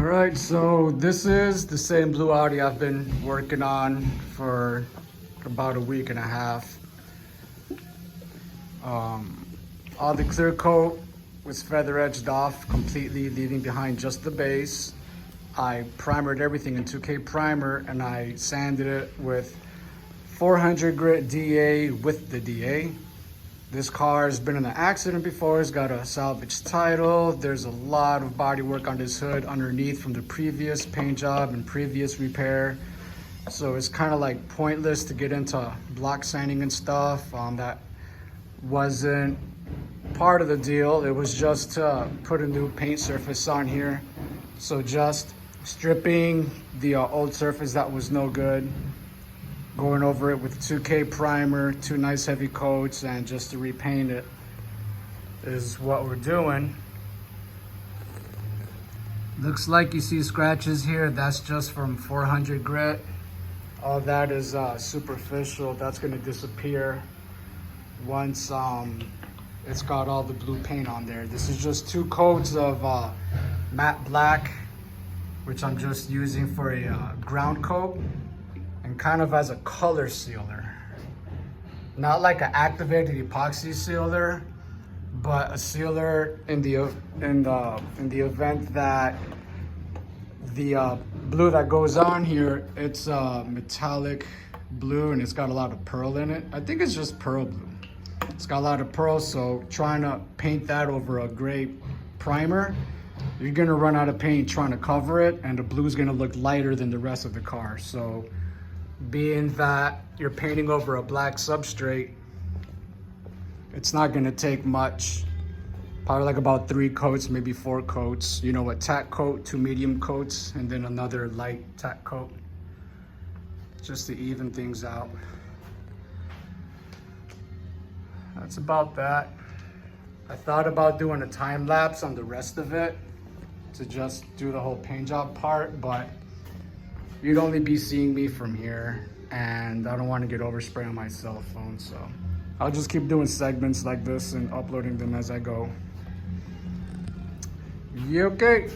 Alright, so this is the same blue Audi I've been working on for about a week and a half. All the clear coat was feather edged off completely, leaving behind just the base. I primered everything in 2K primer and I sanded it with 400 grit DA with the DA. This car has been in an accident before. It's got a salvage title. There's a lot of body work on this hood underneath from the previous paint job and previous repair. So it's kind of like pointless to get into block sanding and stuff. That wasn't part of the deal. It was just to put a new paint surface on here. So just stripping the old surface that was no good, going over it with 2K primer, 2 nice heavy coats, and just to repaint it is what we're doing. Looks like you see scratches here. That's just from 400 grit. All that is superficial. That's gonna disappear once it's got all the blue paint on there. This is just 2 coats of matte black, which I'm just using for a ground coat and kind of as a color sealer. Not like an activated epoxy sealer, but a sealer in the event that the blue that goes on here, it's metallic blue and it's got a lot of pearl in it. I think it's just pearl blue. It's got a lot of pearl, so trying to paint that over a gray primer, you're gonna run out of paint trying to cover it, and the blue is gonna look lighter than the rest of the car. So being that you're painting over a black substrate, it's not gonna take much. Probably like about 3 coats, maybe 4 coats. You know, a tack coat, 2 medium coats, and then another light tack coat, just to even things out. That's about that. I thought about doing a time lapse on the rest of it to just do the whole paint job part, but you'd only be seeing me from here and I don't want to get overspray on my cell phone, so I'll just keep doing segments like this and uploading them as I go. Yeah, okay.